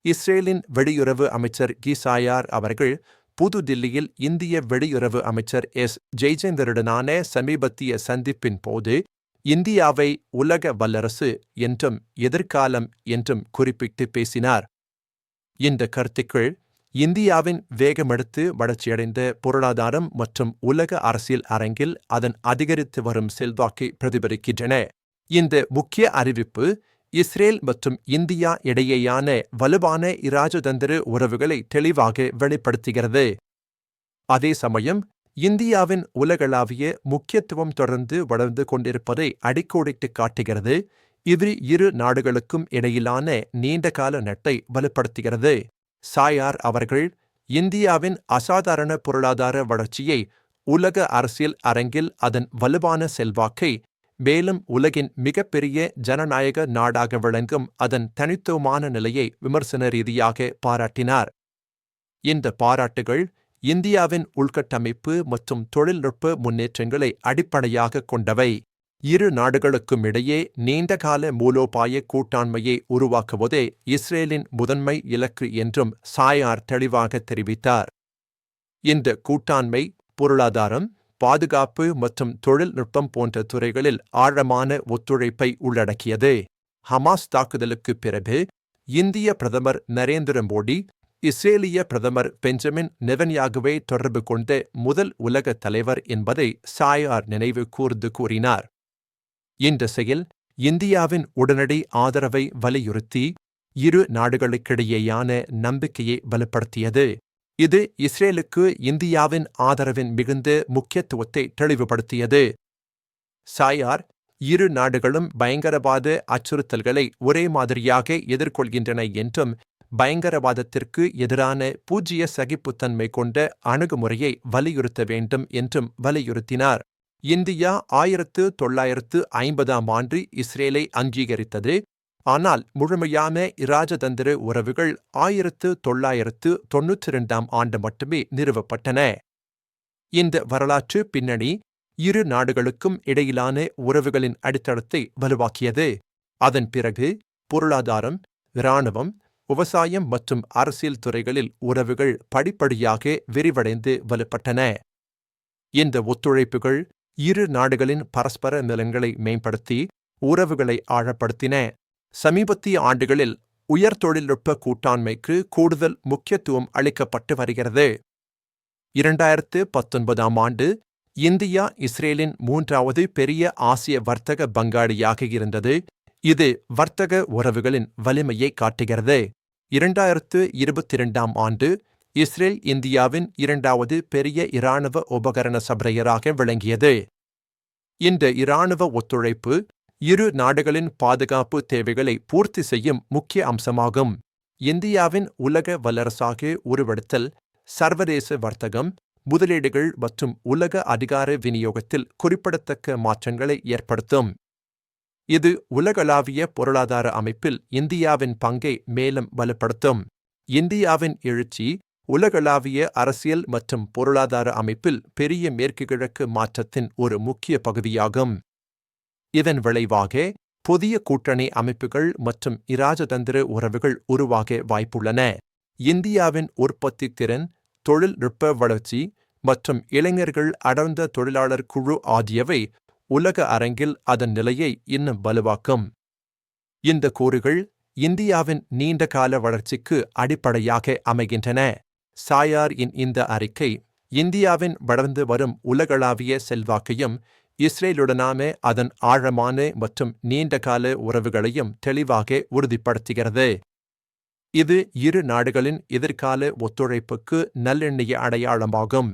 இஸ்ரேலின் வெளியுறவு அமைச்சர் கீசாயார் அவர்கள் புதுதில்லியில் இந்திய வெளியுறவு அமைச்சர் ஜெய்சங்கருடனான சமீபத்திய சந்திப்பின் போது இந்தியாவை உலக வல்லரசு என்றும் எதிர்காலம் என்றும் குறிப்பிட்டு பேசினார். இந்த கருத்துக்கள் இந்தியாவின் வேகமெடுத்து வளர்ச்சியடைந்த பொருளாதாரம் மற்றும் உலக அரசியல் அரங்கில் அதன் அதிகரித்து வரும் செல்வாக்கை பிரதிபலிக்கின்றன. இந்த முக்கிய அறிவிப்பு இஸ்ரேல் மற்றும் இந்தியா இடையேயான வலுவான இராஜதந்திர உறவுகளை தெளிவாக வெளிப்படுத்துகிறது. அதே சமயம் இந்தியாவின் உலகளாவிய முக்கியத்துவம் தொடர்ந்து வளர்ந்து கொண்டிருப்பதை அடிக்கோடிட்டு காட்டுகிறது. இது இரு நாடுகளுக்கும் இடையிலான நீண்டகால நட்பை வலுப்படுத்துகிறது. சாயார் அவர்கள் இந்தியாவின் அசாதாரண பொருளாதார வளர்ச்சியை, உலக அரசியல் அரங்கில் அதன் வலுவான செல்வாக்கை, மேலும் உலகின் மிகப்பெரிய ஜனநாயக நாடாக விளங்கும் அதன் தனித்துவமான நிலையை விமர்சன ரீதியாக பாராட்டினார். இந்த பாராட்டுகள் இந்தியாவின் உள்கட்டமைப்பு மற்றும் தொழில்நுட்ப முன்னேற்றங்களை அடிப்படையாக கொண்டவை. இரு நாடுகளுக்கும் இடையே நீண்டகால மூலோபாய கூட்டாண்மையை உருவாக்குவதே இஸ்ரேலின் முதன்மை இலக்கு என்றும் சாயார் தெளிவாக தெரிவித்தார். இந்த கூட்டாண்மை பொருளாதாரம், பாதுகாப்பு மற்றும் தொழில்நுட்பம் போன்ற துறைகளில் ஆழமான ஒத்துழைப்பை உள்ளடக்கியது. ஹமாஸ் தாக்குதலுக்குப் பிறகு இந்திய பிரதமர் நரேந்திர மோடி இஸ்ரேலிய பிரதமர் பெஞ்சமின் நெதன்யாகுவை தொடர்பு கொண்ட முதல் உலக தலைவர் என்பதை சாயார் நினைவு கூர்ந்து கூறினார். இந்த செயல் இந்தியாவின் உடனடி ஆதரவை வலியுறுத்தி இரு நாடுகளுக்கிடையேயான நம்பிக்கையை வலுப்படுத்தியது. இது இஸ்ரேலுக்கு இந்தியாவின் ஆதரவின் மிகுந்த முக்கியத்துவத்தை தெளிவுபடுத்தியது. சாயார், இரு நாடுகளும் பயங்கரவாத அச்சுறுத்தல்களை ஒரே மாதிரியாக எதிர்கொள்கின்றன என்றும் பயங்கரவாதத்திற்கு எதிரான பூஜ்ய சகிப்புத்தன்மை கொண்ட அணுகுமுறையை வலியுறுத்த வேண்டும் என்றும் வலியுறுத்தினார். இந்தியா 1950ஆம் ஆண்டு இஸ்ரேலை அங்கீகரித்தது. ஆனால் முழுமையான இராஜதந்திர உறவுகள் 1992ஆம் ஆண்டு மட்டுமே நிறுவப்பட்டன. இந்த வரலாற்று பின்னணி இரு நாடுகளுக்கும் இடையிலான உறவுகளின் அடித்தளத்தை வலுவாக்கியது. அதன் பிறகு பொருளாதாரம், இராணுவம், விவசாயம் மற்றும் அரசியல் துறைகளில் உறவுகள் படிப்படியாக விரிவடைந்து வலுப்பட்டன. இந்த ஒத்துழைப்புகள் இரு நாடுகளின் பரஸ்பர நலன்களை மேம்படுத்தி உறவுகளை ஆழப்படுத்தின. சமீபத்திய ஆண்டுகளில் உயர் தொழில்நுட்ப கூட்டாண்மைக்கு கூடுதல் முக்கியத்துவம் அளிக்கப்பட்டு வருகிறது. 2019ஆம் ஆண்டு இந்தியா இஸ்ரேலின் 3வது பெரிய ஆசிய வர்த்தக பங்காளியாக இருந்தது. இது வர்த்தக உறவுகளின் வலிமையை காட்டுகிறது. 2022ஆம் ஆண்டு இஸ்ரேல் இந்தியாவின் 2வது பெரிய இராணுவ உபகரண சப்ளையராக விளங்கியது. இந்த இராணுவ ஒத்துழைப்பு இரு நாடுகளின் பாதுகாப்பு தேவைகளை பூர்த்தி செய்யும் முக்கிய அம்சமாகும். இந்தியாவின் உலக வல்லரசாக உருவெடுத்தல் சர்வதேச வர்த்தகம், முதலீடுகள் மற்றும் உலக அதிகார விநியோகத்தில் குறிப்பிடத்தக்க மாற்றங்களை ஏற்படுத்தும். இது உலகளாவிய பொருளாதார அமைப்பில் இந்தியாவின் பங்கை மேலும் வலுப்படுத்தும். இந்தியாவின் எழுச்சி உலகளாவிய அரசியல் மற்றும் பொருளாதார அமைப்பில் பெரிய மேற்கு கிழக்கு மாற்றத்தின் ஒரு முக்கிய பகுதியாகும். இதன் விளைவாக புதிய கூட்டணி அமைப்புகள் மற்றும் இராஜதந்திர உறவுகள் உருவாக வாய்ப்புள்ளன. இந்தியாவின் உற்பத்தி திறன், தொழில்நுட்ப வளர்ச்சி மற்றும் இளைஞர்கள் அடர்ந்த தொழிலாளர் குழு ஆகியவை உலக அரங்கில் அதன் நிலையை இன்னும் வலுவாக்கும். இந்த கூறுகள் இந்தியாவின் நீண்டகால வளர்ச்சிக்கு அடிப்படையாக அமைகின்றன. சாயார் இந்த அறிக்கை இந்தியாவின் வளர்ந்து வரும் உலகளாவிய செல்வாக்கையும் இஸ்ரேலுடனான அதன் ஆழமான மற்றும் நீண்டகால உறவுகளையும் தெளிவாக உறுதிப்படுத்துகிறது. இது இரு நாடுகளின் எதிர்கால ஒத்துழைப்புக்கு நல்லெண்ணிய அடையாளமாகும்.